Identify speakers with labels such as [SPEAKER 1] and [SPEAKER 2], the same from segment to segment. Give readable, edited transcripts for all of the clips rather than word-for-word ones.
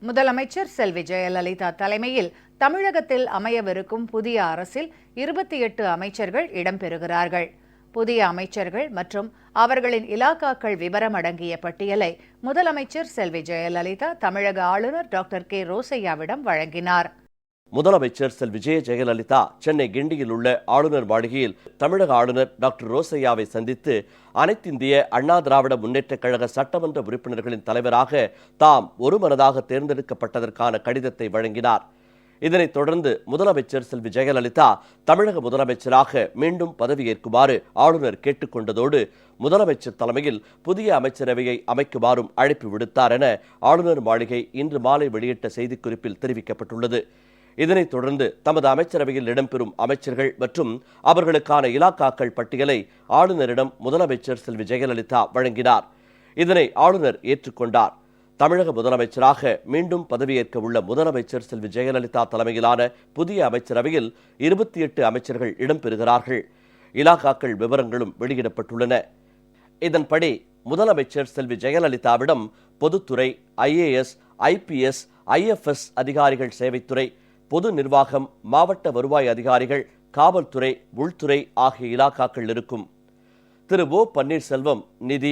[SPEAKER 1] முதலமைச்சர் செல்வி ஜெயலலிதா தலைமையில் தமிழகத்தில் அமையவிருக்கும் புதிய அரசில் 28 அமைச்சர்கள் இடம்பெறுகிறார்கள். புதிய அமைச்சர்கள் மற்றும் அவர்களின் இலாக்காக்கள் விவரம் அடங்கிய பட்டியலை முதலமைச்சர் செல்வி ஜெயலலிதா தமிழக ஆளுநர் டாக்டர் கே ரோசையாவிடம் வழங்கினார்.
[SPEAKER 2] முதலமைச்சர் செல்வி ஜெயலலிதா சென்னை கிண்டியில் உள்ள ஆளுநர் மாளிகையில் தமிழக ஆளுநர் டாக்டர் ரோசையாவை சந்தித்து அனைத்திந்திய அண்ணா திராவிட முன்னேற்றக் கழக சட்டமன்ற உறுப்பினர்களின் தலைவராக தாம் ஒருமனதாக தேர்ந்தெடுக்கப்பட்டதற்கான கடிதத்தை வழங்கினார். இதனைத் தொடர்ந்து முதலமைச்சர் செல்வி ஜெயலலிதா தமிழக முதலமைச்சராக மீண்டும் பதவியேற்குமாறு ஆளுநர் கேட்டுக்கொண்டதோடு முதலமைச்சர் தலைமையில் புதிய அமைச்சரவையை அமைக்குமாறும் அழைப்பு விடுத்தார் என ஆளுநர் மாளிகை இன்று மாலை வெளியிட்ட செய்திக்குறிப்பில் தெரிவிக்கப்பட்டுள்ளது. இதனைத் தொடர்ந்து தமது அமைச்சரவையில் இடம்பெறும் அமைச்சர்கள் மற்றும் அவர்களுக்கான இலாக்காக்கள் பட்டியலை ஆளுநரிடம் முதலமைச்சர் செல்வி ஜெயலலிதா வழங்கினார். இதனை ஆளுநர் ஏற்றுக்கொண்டார். தமிழக முதலமைச்சராக மீண்டும் பதவியேற்க உள்ள முதலமைச்சர் செல்வி ஜெயலலிதா தலைமையிலான புதிய அமைச்சரவையில் 28 அமைச்சர்கள் இடம்பெறுகிறார்கள். இலாக்காக்கள் விவரங்களும் வெளியிடப்பட்டுள்ளன. இதன்படி முதலமைச்சர் செல்வி ஜெயலலிதாவிடம் பொதுத்துறை, IAS, IPS, IFS அதிகாரிகள் சேவைத்துறை, பொது நிர்வாகம், மாவட்ட வருவாய் அதிகாரிகள், காவல்துறை, உள்துறை ஆகிய இலாக்காக்கள் இருக்கும். திரு ஓ பன்னீர்செல்வம் நிதி,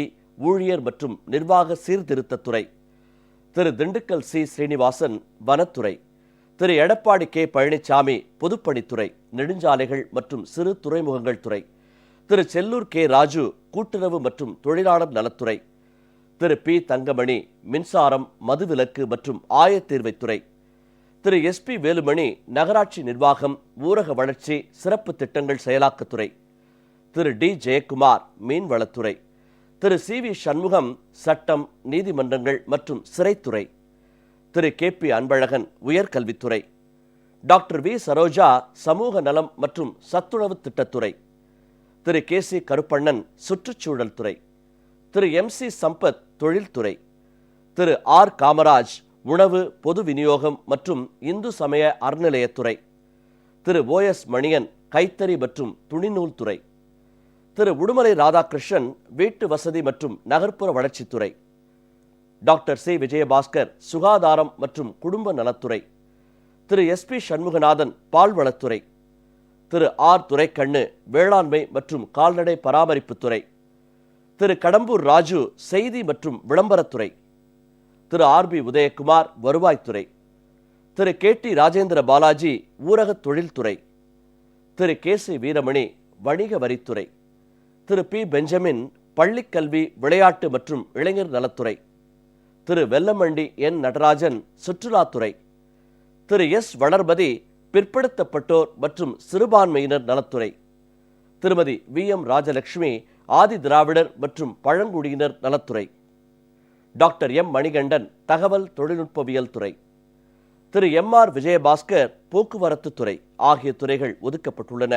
[SPEAKER 2] ஊழியர் மற்றும் நிர்வாக சீர்திருத்தத்துறை, திரு திண்டுக்கல் சி ஸ்ரீனிவாசன் வனத்துறை, திரு எடப்பாடி கே பழனிசாமி பொதுப்பணித்துறை, நெடுஞ்சாலைகள் மற்றும் சிறு துறைமுகங்கள் துறை, திரு செல்லூர் கே ராஜு கூட்டுறவு மற்றும் தொழிலாளர் நலத்துறை, திரு பி தங்கமணி மின்சாரம், மதுவிலக்கு மற்றும் ஆயத்தீர்வைத்துறை, திரு SP வேலுமணி நகராட்சி நிர்வாகம், ஊரக வளர்ச்சி, சிறப்பு திட்டங்கள் செயலாக்கத்துறை, திரு D ஜெயக்குமார் மீன்வளத்துறை, திரு CV சண்முகம் சட்டம், நீதிமன்றங்கள் மற்றும் சிறைத்துறை, திரு KP அன்பழகன் உயர்கல்வித்துறை, டாக்டர் V சரோஜா சமூக நலம் மற்றும் சத்துணவு திட்டத்துறை, திரு KC கருப்பண்ணன் சுற்றுச்சூழல் துறை, திரு MC சம்பத் தொழில்துறை, திரு R காமராஜ் உணவு, பொது விநியோகம் மற்றும் இந்து சமய அறநிலையத்துறை, திரு OS மணியன் கைத்தறி மற்றும் துணிநூல் துறை, திரு உடுமலை ராதாகிருஷ்ணன் வீட்டு வசதி மற்றும் நகர்ப்புற வளர்ச்சித்துறை, டாக்டர் C விஜயபாஸ்கர் சுகாதாரம் மற்றும் குடும்ப நலத்துறை, திரு SP சண்முகநாதன் பால்வளத்துறை, திரு R துரைக்கண்ணு வேளாண்மை மற்றும் கால்நடை பராமரிப்புத்துறை, திரு கடம்பூர் ராஜு செய்தி மற்றும் விளம்பரத்துறை, திரு RB உதயகுமார் வருவாய்த்துறை, திரு KT ராஜேந்திர பாலாஜி ஊரக தொழில்துறை, திரு KC வீரமணி வணிக வரித்துறை, திரு P பெஞ்சமின் பள்ளிக்கல்வி, விளையாட்டு மற்றும் இளைஞர் நலத்துறை, திரு வெல்லமண்டி N நடராஜன் சுற்றுலாத்துறை, திரு S வளர்மதி பிற்படுத்தப்பட்டோர் மற்றும் சிறுபான்மையினர் நலத்துறை, திருமதி VM ராஜலட்சுமி ஆதி திராவிடர் மற்றும் பழங்குடியினர் நலத்துறை, டாக்டர் M மணிகண்டன் தகவல் தொழில்நுட்பவியல் துறை, திரு MR விஜயபாஸ்கர் போக்குவரத்து துறை ஆகிய துறைகள் ஒதுக்கப்பட்டுள்ளன.